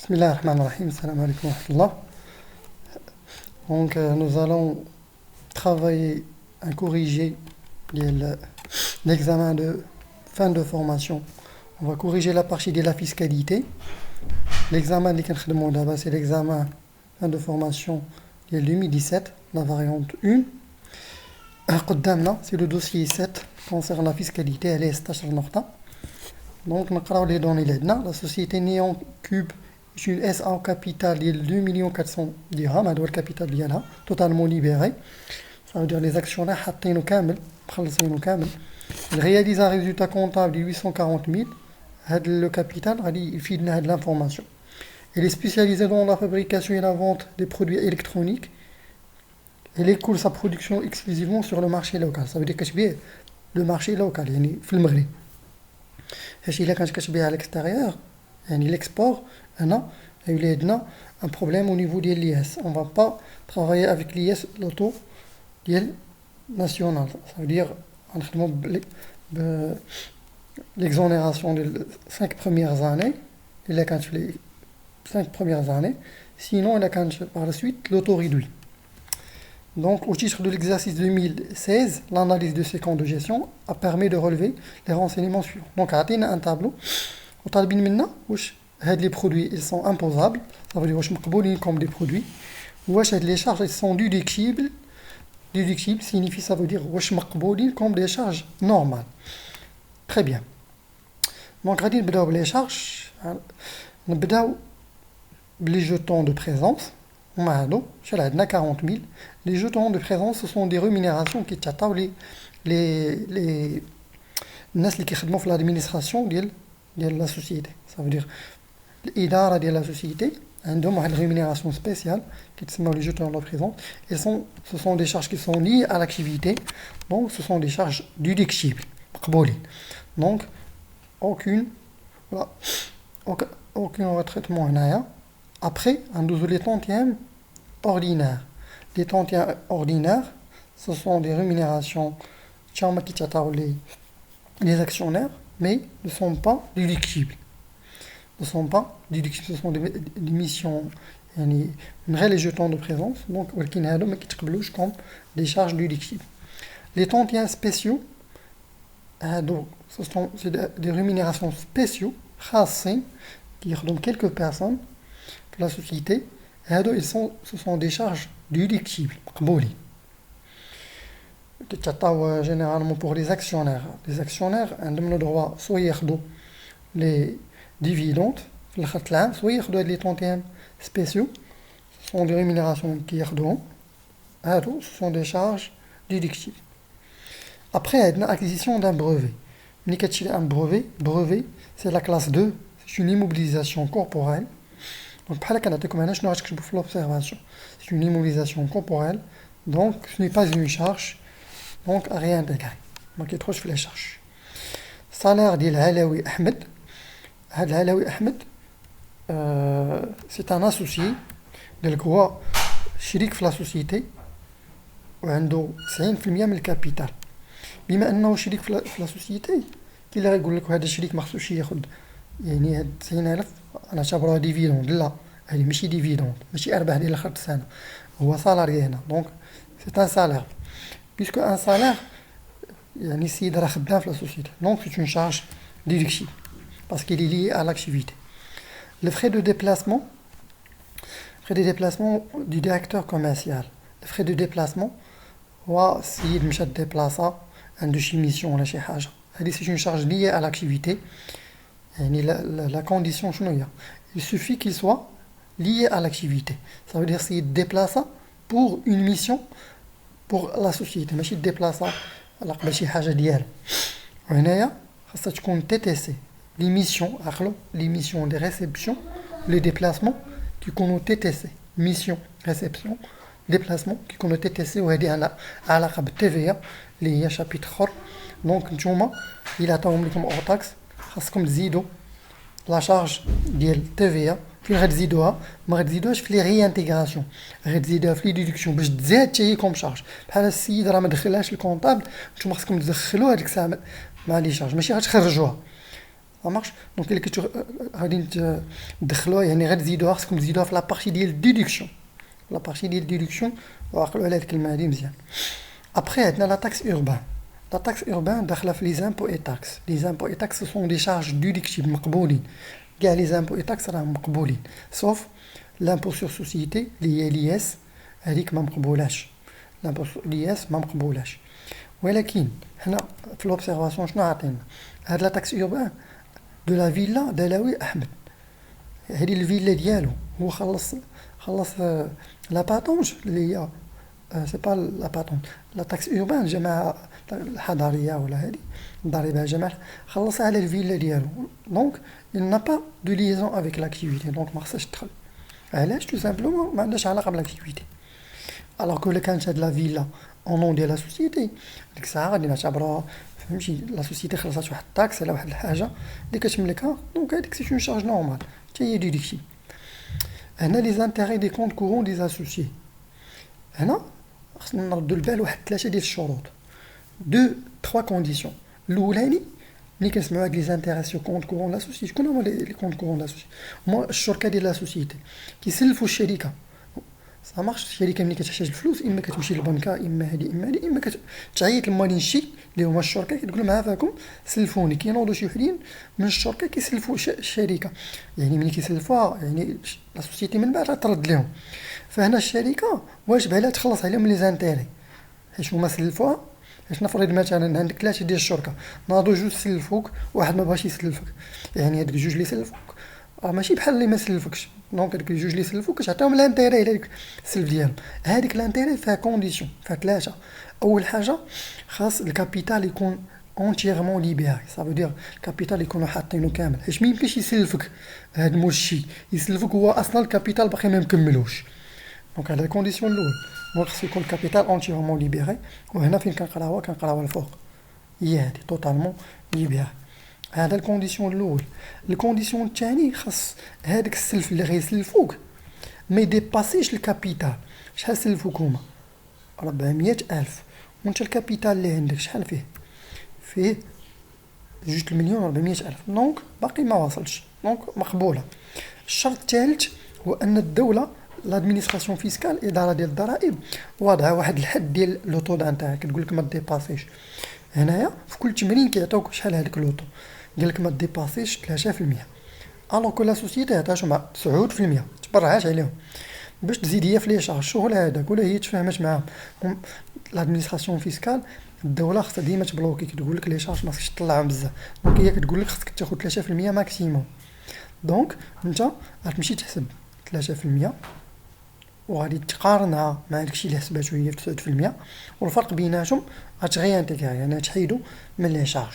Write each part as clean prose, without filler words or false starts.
Bismillahirrahmanirrahim, salam alaikum wa rahmatullah. Donc, nous allons travailler à corriger l'examen de fin de formation. On va corriger la partie de la fiscalité. L'examen c'est l'examen fin de formation de 2017, la variante 1. C'est le dossier 7 concernant la fiscalité, elle est 16 نقطة. Donc, on va les données là. La société Néon Cube est une SA au capital de 2 400 000 dirhams, c'est le capital ديالها totalement libéré. Ça veut dire les actionnaires حاطينه كامل مخلصينه كامل. Il réalise un résultat comptable de 840 000. Le capital, il fait de l'information. Il est spécialisé dans la fabrication et la vente des produits électroniques. Il écoule sa production exclusivement sur le marché local. Ça veut dire que le marché local, يعني في المغرب. إلا كانت كتبيع à l'extérieur, يعني l'export, هنا يولي un problème au niveau de l'IS. On ne va pas travailler avec l'IS, l'auto national. Ça veut dire l'exonération des 5 premières années. Il a quand les 5 premières années. Sinon, il a quand par la suite l'auto réduit. Donc, au titre de l'exercice 2016, l'analyse de ces comptes de gestion a permis de relever les renseignements suivants. Donc, on a un tableau. Les produits ils sont imposables. Ça veut dire qu'ils sont comme des produits. Les charges ils sont déductibles. Déductible signifie, ça veut dire comme des charges normales. Très bien. Donc, on va les charges. On va les jetons de présence. On a 40 000. Les jetons de présence, ce sont des rémunérations qui t'attendent les qui travaillent dans l'administration de la société. Ça veut dire l'IDARA de la société a une rémunération spéciale qui s'appelle les jetons de présence. Ce sont des charges qui sont liées à l'activité. Donc, ce sont des charges déductibles. Donc, aucun traitement en a. Après, on a les tantièmes ordinaires. Les tantièmes ordinaires, ce sont des rémunérations qui les actionnaires, mais ne sont pas déductibles. Ce sont des missions, une réelle jetons de présence, donc comme des charges déductibles. Les tantièmes spéciaux, ce sont des rémunérations spéciaux, qui redonnent quelques personnes de la société, ce sont des charges déductibles. Généralement pour les actionnaires. Les actionnaires ont le droit soit les dividendes, soit les tantièmes spéciaux, ce sont des rémunérations qui ce sont des charges déductibles. Après, il y a l'acquisition d'un brevet. Un brevet, c'est la classe 2, c'est une immobilisation corporelle. Donc, l'observation. C'est une immobilisation corporelle, donc ce n'est pas une charge, donc à réintégrer. Donc, il y a trop de les charges. Salaire d'Il Halawi Ahmed. Halawi Ahmed, c'est un associé de quoi شريك في la société وعنده 90% من الكابيتال. بما أنه شريك في la société, كي يقول لك هذا الشريك ما خصوش ياخذ يعني هاد 90,000 أنا اعتبروها ديفيدوند. لا، هذه ماشي ديفيدوند، ماشي أرباح ديال آخر السنة، هو سالاري هنا. دونك سي ان سالير، بيسكو ان سالير يعني السيد راه خدام في لا سوسيتي، دونك سي اون شارج ديدكتيف parce qu'il est lié à l'activité. Les frais de déplacement du directeur commercial. Les frais de déplacement, السيد مشى ديبلاصا عنده شي ميسيون ولا شي حاجة، هذه c'est une charge liée à l'activité. La condition, il suffit qu'il soit lié à l'activité. Ça veut dire qu'il se déplace pour une mission pour la société. Mais il se déplace pour شي حاجة ديالو. وهنايا خاصها تكون TTC. Les missions de réception, les déplacements qui connaissent TTC. Mission, réception, déplacement qui connaissent TTC وهذه على علاقة بالTVA اللي هي chapitre. Donc نتوما إلا عطاوهم لكم hors taxe خاصكم تزيدوا لا شارج ديال TVA. فين غتزيدوها؟ ما غتزيدوهاش في لي ريانتيغراسيون، غتزيدوها في لي ديدكسيون باش تزاد حتى هي كوم شارج. بحال السيد راه ما دخلهاش الكونطابل، نتوما خاصكم تدخلوا هذيك الساعه مع لي شارج، ماشي غتخرجوها. مارش. دونك اللي غادي تدخلوها يعني غير تزيدوها، خصكم تزيدوها في لابارتي ديال الديدكسيون، لابارتي ديال الديدكسيون، وعقلوا على هاد الكلمه هادي مزيان. ابخي عندنا لا تاكس اوربان. لا تاكس اوربان داخله في لي زامبو اي تاكس. لي زامبو اي تاكس سون دي شارج ديدكتيف مقبولين، كاع لي زامبو اي تاكس راهم مقبولين سوف لامبو سور سوسيتي اللي هي لياس، هذيك ما مقبولاش، لامبو لياس ما مقبولاش. ولكن هنا في لوبسيرفاسيون شنو عاطينا؟ هاد لا تاكس اوربان دو لا فيلا دلاوي احمد، هذه الفيلا ديالو هو خلص لا باتونج اللي هي سي با لا باتونج، لا تاكس اوربان جماعه الحضاريه ولا هذه ضريبه جماعه خلصها على الفيلا ديالو. دونك il n'a pas de liaison avec l'activité، دونك ما خصهاش تدخل. علاش؟ تو سامبلومون ما عندهاش علاقه بالاكتيفيتي. الوغ كو كانت هاد لا فيلا اون نون ديال لا سوسيتي، ديك الساعه غادي نعتبروها فهمتي لا سوسيتي خلصات واحد الطاكس على واحد الحاجه اللي كتملكها، دونك هاديك سي اون شارج نورمال حتى هي ديدكتيف. هنا لي زانتيغي دي كونت كورون دي اسوسيي، هنا خصنا نردو البال واحد 3 ديال الشروط، 3 كونديسيون. الاولاني ملي كنسمعوا هاد لي زانتيغي سو كونت كورون لا سوسيتي، شكون هما لي كونت كورون لا سوسيتي؟ هما الشركه ديال لا سوسيتي كيسلفوا الشركه. سا مارش الشركه ملي كتحتاج الفلوس اما كتمشي للبنكه اما هادي اما هادي، اما كتعيط للمالينشي اللي هما الشركه كتقول لهم عافاكم سلفوني. كينوضوا شي وحدين من الشركه كيسلفوا الشركه، يعني ملي كيسلفوها يعني لا سوسيتي من بعد ترد لهم. فهنا الشركه واجب عليها تخلص عليهم لي زانتيري حيت هما سلفوها. باش نفرض مثلا عندك 3 ديال الشركه، ناضوا جوج سلفوك، واحد ما بغاش يسلفك، يعني هادوك جوج اللي سلفوك ماشي بحال اللي ما سلفكش. دونك هادوك الجوج اللي سلفوك كتعطيهم لانتيري على ديك السلف ديالهم. هذيك لانتيري فيها كونديسيون، فيها 3. اول حاجه خاص الكابيتال يكون اونتييرمون ليبيري، صافو دير الكابيتال يكونوا حاطينه كامل، حيت ما يمكنش يسلفك هاد المرشي، يسلفك هو اصلا الكابيتال باقي ما مكملوش. دونك على الكونديسيون الاول دونك خص يكون الكابيتال اونتييرمون ليبيري. وهنا فين كنقراوها الفوق هي هادي توتالمون ليبيري. هذا الكونديسيون الاول. الكونديسيون الثاني خاص هذاك السلف اللي غيسلفوك ما يديباسيش الكابيتال. شحال سلفوك هما؟ 400,000، وانت الكابيتال اللي عندك شحال فيه 2,400,000، دونك باقي ما واصلش، دونك مقبوله. الشرط الثالث هو ان الدوله لادمينستراسيون فيسكال الاداره ديال الضرائب واضعه واحد الحد ديال لوطو تاعك، كتقول لك ما ديباسيش. هنايا في كل تمرين كيعطوك شحال هذاك لوطو، قال لك ما ديباسيش 3%. الوغ كو لا سوسيتي عطاتهم 9%، تبرعات عليهم باش تزيد هي في لي شارج الشغل هذاك، ولا هي تفاهمت معاهم. لادمينستراسيون فيسكال الدوله خصها ديما تبلوكي، كتقول لك لي شارج ما خصكش تطلعهم بزاف، دونك هي كتقول لك خصك تاخذ 3% ماكسيموم. دونك انت غتمشي تحسب 3% وغادي تقارنها مع داكشي اللي حسباتو هي في 9%، والفرق بيناتهم غتغيانتيغي يعني تحيدو من لي شارج.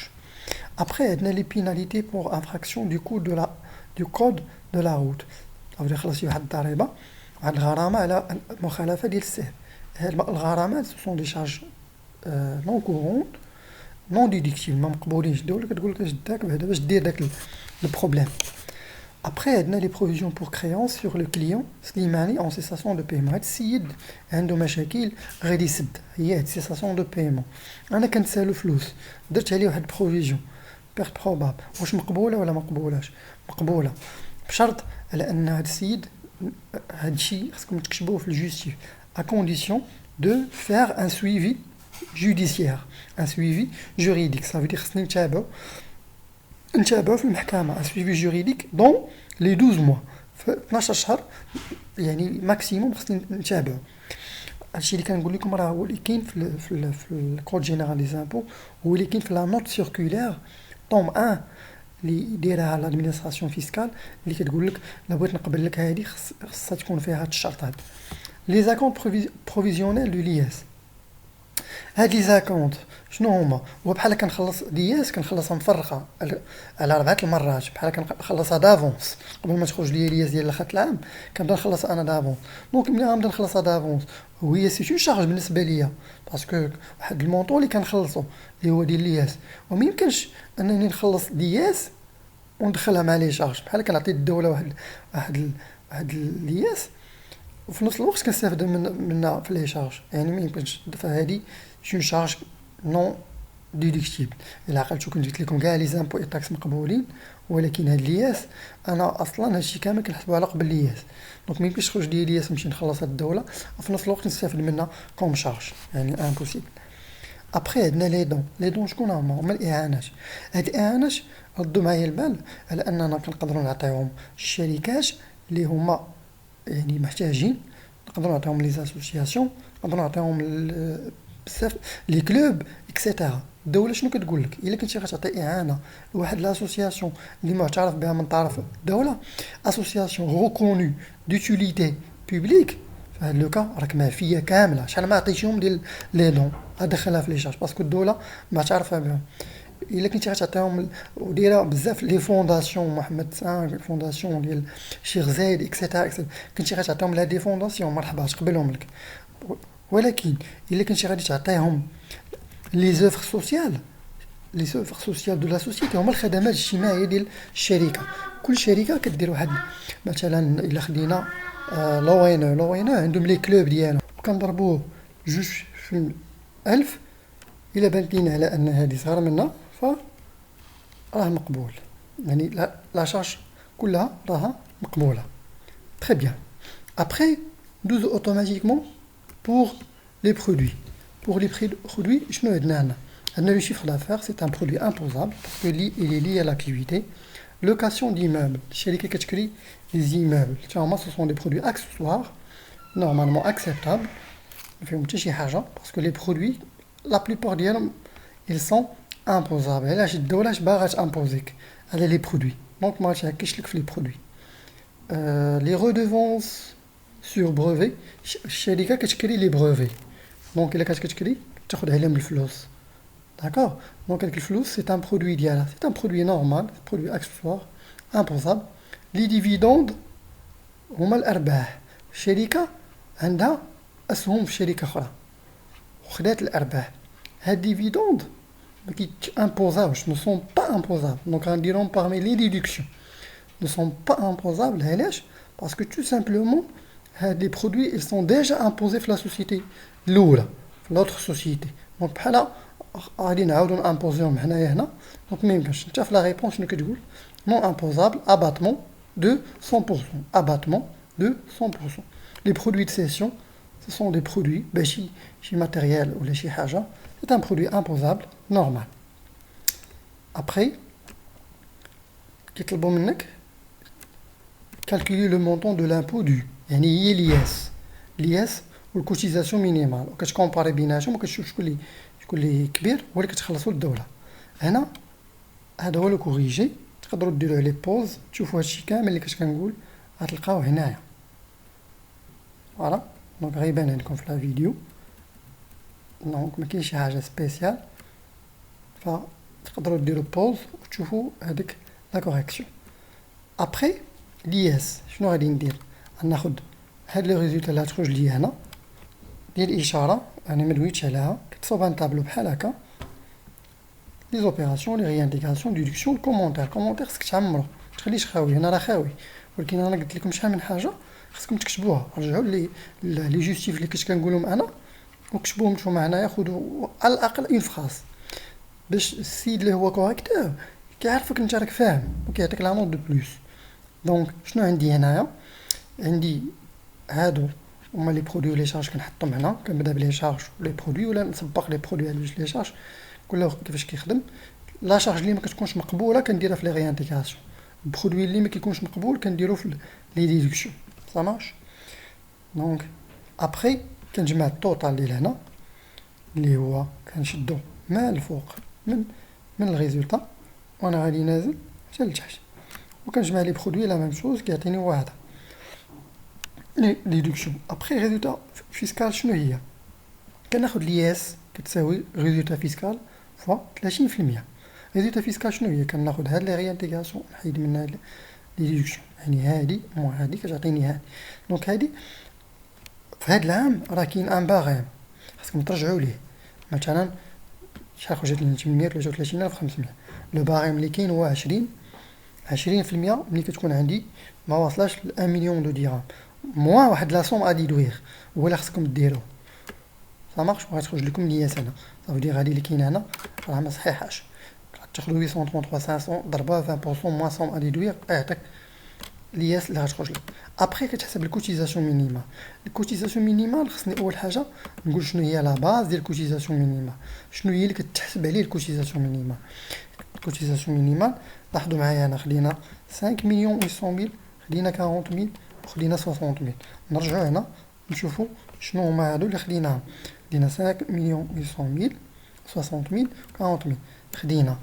ابخي عندنا لي بيناليتي بور انفراكسيون دو كود دو لا روت، او خلاص واحد الضريبه، واحد الغرامه على المخالفه ديال السير. هاد الغرامات سون دي شارج نون كورون نون ديدكتيف، ما مقبولينش. الدوله كتقول لك اش داك بعدا باش دير داك البروبليم. Après, il y a les provisions pour créance sur le client, سليماني en cessation de paiement. هاد السيد عنده مشاكل غادي يسد، هي هاد cessation de paiement. انا كنتسالو فلوس، درت عليه واحد بروفيزيون بيرت بروباب، واش مقبوله ولا ما مقبولاش؟ مقبوله، بشرط على ان هاد السيد هاد الشيء خصكم تكتبوه في الجوستيف à condition de faire un suivi judiciaire, un suivi juridique. Ça veut dire خصني نتابعوا في المحكمه سويفي جوريديك دون لي 12 موا، في 12 شهر يعني ماكسيموم خصني نتابعوا. هادشي اللي كنقول لكم راه هو اللي كاين في الكود جينيرال دي زامبو، هو اللي كاين في لا نوت سيركولير طوم 1 اللي دايرها لادمينستراسيون فيسكال، اللي كتقول لك لا بغيت نقبل لك هذه خصها تكون فيها هاد الشرط هذا. لي زاكونت بروفيزيونيل دو لياس، هاد لي زاكونت شنو هما؟ هو بحال كنخلص لياس كنخلصها مفرقه على 4 المرات، بحال كنخلصها دافونس قبل ما تخرج ليا لياس ديال اخر العام، كنبدا نخلصها انا دافونس. دونك ملي غنبدا نخلصها دافونس وهي سي اون شارج بالنسبه ليا، باسكو واحد المونطو اللي كنخلصو اللي هو ديال لياس، وما يمكنش انني نخلص لياس وندخلها مع لي شارج، بحال كنعطي الدوله واحد لياس وفي نفس الوقت كنستافد منها في لي شارج، يعني ما يمكنش. فهادي شون شارج نون ديدكتيبل. الا عقلتو كنت قلت لكم كاع لي زامبو اي تاكس مقبولين، ولكن هاد لياس انا اصلا هادشي كامل كنحسبو على قبل لياس، دونك ميمكنش تخرج لي لياس نمشي نخلص هاد الدوله وفي نفس الوقت نستافد منها كوم شارج، يعني امبوسيبل. ابخي عندنا لي دون شكون هما الاعانات. هاد الاعانات ردوا معايا البال على اننا كنقدروا نعطيوهم الشركات اللي هما يعني محتاجين، نقدروا نعطيوهم لي اسوسياسيون، نقدروا نعطيوهم بزاف لي كلوب اكسيتيرا. الدوله شنو كتقول لك الا كنتي غتعطي اعانه لواحد لاسوسياسيون اللي معترف بها من طرف الدوله، اسوسياسيون ريكونو دوتيليتي بوبليك، فهاد لوكا راك معفيه كامله. شحال ما عطيتيهم ديال لي دون غادخلها في لي شارج باسكو الدوله معترفه بهم. الا كنتي غتعطيهم ودايره بزاف لي فونداسيون محمد سان فونداسيون ديال الشيخ زايد اكسيتيرا كنتي غتعطيهم لا دي فونداسيون مرحبا تقبلهم لك. ولكن الا كنتي غادي تعطيهم لي زوفر سوسيال، لي زوفر سوسيال دو لا سوسيتي هما الخدمات الاجتماعيه ديال الشركه. كل شركه كدير واحد مثلا الا خدينا لوين عندهم لي كلوب ديالهم وكنضربوه جوج في 1000 الا بانت لينا على ان هذه صغيره منا راه مقبول، يعني لا شارج كلها راها مقبوله. تري بيان. ابري دوز اوتوماتيكمون pour les produits. Pour les produits, شنو عندنا هنا؟ عندنا le chiffre d'affaires, c'est un produit imposable parce que il est lié à l'activité. Location d'immeubles, الشركة كتشري les immeubles. Généralement, ce sont des produits accessoires, normalement acceptables. ما فيهم حتى شي حاجة parce que les produits, la plupart ديالهم ils sont imposables. علاش الدولة باغا تامبوزيك على les produits. Donc ما تهكش لك في les produits. Les redevances sur brevet, الشركه كتشري لي بروفي، دونك الا كتشري تاخذ عليهم الفلوس. داكوغ، دونك هاديك الفلوس سي ان برودوي ديالها، سي ان برودوي نورمال، برودوي اكسسوار امبوزابل. لي ديفيدوند هما الارباح. الشركه عندها اسهم في شركه اخرى وخدات الارباح، هاد ديفيدوند ما كيتامبوزاوش، نو سون با امبوزابل. دونك غنديرهم parmi les déductions ne sont pas imposables. علاش؟ parce que tout simplement les produits ils sont déjà imposés في la société الاولى في l'autre société. دونك بحال غادي نعاودو نامبوزيهم حنايا هنا. دونك ميمكنش. انت في لا ريبونس شنو كتقول؟ non imposable abattement de 100%. abattement de 100%. les produits de cession ce sont des produits شي matériel ولا شي حاجه c'est un produit imposable normal. après كيطلبوا منك calculer le montant de l'impôt dû، يعني هي لياس والكوتيزاسيون مينيمال، وكتكومباري بيناتهم وكتشوف شكون اللي كبير هو اللي كتخلصوا للدوله. هنا هذا هو لو كوريجي، تقدروا ديروا عليه بوز تشوفوا هادشي كامل اللي كنقول غتلقاوه هنايا. فوالا دونك غيبان عندكم في لا فيديو، دونك ما كاينش شي حاجه سبيسيال، فتقدروا ديروا بوز وتشوفوا هذيك لا كوريكسيون. ابري لياس شنو غادي ندير؟ غناخد هاد لي ريزولتا اللي غتخرج ليا هنا ديال الاشاره، انا مدويتش عليها، كتصوب ان طابلو بحال هكا، لي زوبيراسيون لي ريانتيغاسيون ديدكسيون الكومونتير خصك تعمرو، تخليش خاوي. هنا راه خاوي، ولكن انا قلت لكم شحال من حاجه خصكم تكتبوها. رجعوا لي جوستيف اللي كنت كنقولهم انا وكتبوهم نتوما هنايا، خذوا على الاقل اون فراس باش السيد اللي هو كوريكتور كيعرفك انت راك فاهم وكيعطيك لا نوت دو بلوس. دونك شنو عندي هنايا؟ عندي هادو هما لي برودوي لي شارج كنحطهم هنا، كنبدا بلي شارج لي برودوي ولا نسبق لي برودوي على لي شارج كل كيفاش كيخدم. لا شارج اللي ما كتكونش مقبوله كنديرها في لي ريانتيغاسيون، البرودوي اللي ما كيكونش مقبول كنديرو في لي ديدكسيون. صا مارش. دونك ابري كنجمع التوتال ديال هنا اللي هو كنشدو من الفوق من الريزولطا وانا غادي نازل حتى لتحت، وكنجمع لي برودوي لا ميم شوز كيعطيني واحد لي ديدكسيون. ابري ريزولطا فيسكال شنو هي؟ كناخد لياس كتساوي ريزولطا فيسكال فوا 30%. ريزولطا فيسكال شنو هي؟ كناخد هاد لي ريانتيغاسيون نحيد منها لي ديدكسيون، يعني هادي مو هادي كتعطيني هادي. دونك هادي في هاد العام راه كاين ان باغيم خاصكم ترجعوا ليه. مثلا شحال خرجت لنا 833,500. لو باغيم اللي كاين هو 20% ملي كتكون عندي ما واصلاش ل 1 مليون دو درهم موان واحد لا سوم ادي دوير هو اللي خصكم ديروه. صا مارش. وغتخرج لكم ليا سنه صافي دير هادي اللي كاينه هنا راه ما صحيحاش، تاخدو 833 500 ضربوها 20% moins somme à déduire يعطيك الياس اللي غتخرج لك. ابخي كتحسب الكوتيزاسيون مينيمال. الكوتيزاسيون مينيمال خصني اول حاجه نقول شنو هي لا باز ديال الكوتيزاسيون مينيمال، شنو هي اللي كتحسب عليه الكوتيزاسيون مينيمال. الكوتيزاسيون مينيمال لاحظوا معايا انا خدينا 5 مليون 800 ميل، خدينا 40 ميل وخدينا 60 ميل. نرجعوا هنا نشوفوا شنو هما هادو اللي خديناهم. خدينا 5 مليون 800 ميل 60 ميل 40 ميل. خدينا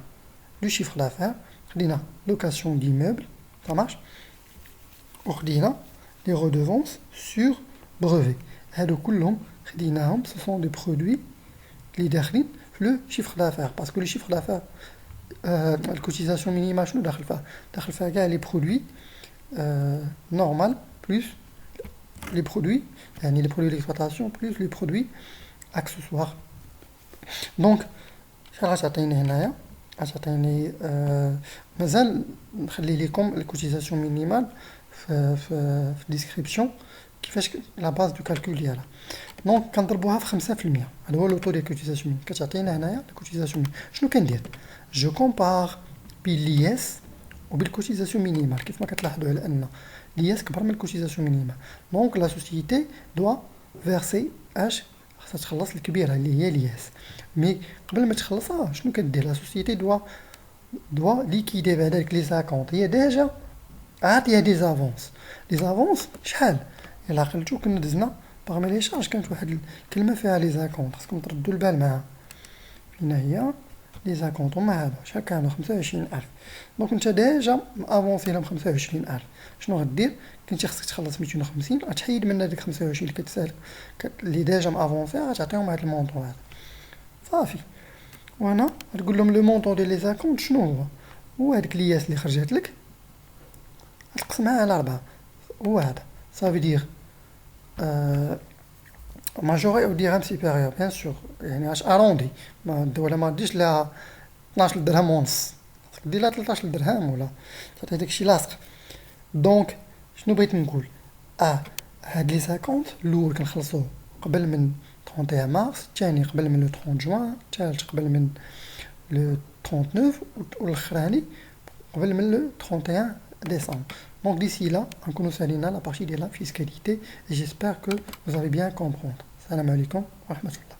لو شيفر دافير، خدينا لوكاسيون ديموبل ça marche، وخدينا لي رودوفونس سور بروفي. هادو كلهم خديناهم سو سون دي برودوي اللي داخلين في لو شيفر دافير، باسكو لو شيفر دافير الكوتيزاسيون مينيمال شنو داخل فيها؟ داخل فيها كاع لي برودوي نورمال بلوس لي برودوي، يعني لي برودوي ديكسبلوطاسيون بلوس لي برودوي اكسسوار. دونك شحال غتعطيني هنايا؟ غتعطيني مازال نخلي لكم الكوتيزاسيون مينيمال في الديسكريبسيون كيفاش لا باز دو كالكول ديالها. دونك كنضربوها في 5%، هذا هو لوطو ديال الكوتيزاسيون مينيمال. كتعطينا هنايا الكوتيزاسيون مينيمال. شنو كندير؟ جو كومبار بين لياس وبالكوتيزاسيون مينيمال. كيف ما كتلاحظوا على ان لياس كبر من الكوتيزاسيون مينيمال، دونك لا سوسيتي دوا فيرسي اش خاصها تخلص الكبيره اللي هي لياس. مي قبل ما تخلصها شنو كدير لا سوسيتي؟ دوا ليكيدي بعد داك لي 50. هي ديجا عاطيه دي زافونس. لي زافونس شحال؟ الا عقلتو كنا دزنا باغمي لي شارج كانت واحد الكلمه فيها لي زاكونط، خاصكم تردوا البال معاها. فين هي لي زاكونط؟ هما هادو شحال كانوا؟ 25000. دونك انت ديجا افونسي لهم 25000. شنو غدير؟ كنتي خصك تخلص 250، غتحيد من هذيك 25 اللي كتسال اللي ديجا مافونسي، غتعطيهم هاد المونطون هذا صافي. وهنا غتقول لهم لو مونطون ديال لي زاكونط شنو هو؟ هو هذيك لياس اللي خرجت لك تقسمها على 4، هو هذا. صافي دير ماجوري او ديرهم سيبيريور بيان سور، يعني اش اروندي ولا ما ديش لها 12 درهم ونص، خصك دير لها 13 درهم ولا تعطي داكشي لاصق. دونك شنو بغيت نقول؟ هاد لي 50 الاول كنخلصوه قبل من 31 مارس، الثاني قبل من لو 30 جوان، الثالث قبل من لو 39 والاخراني قبل من لو 31 décembre. Donc d'ici là, on commence à la partie de la fiscalité et j'espère que vous allez bien comprendre. Salam alaikum wa rahmatullah.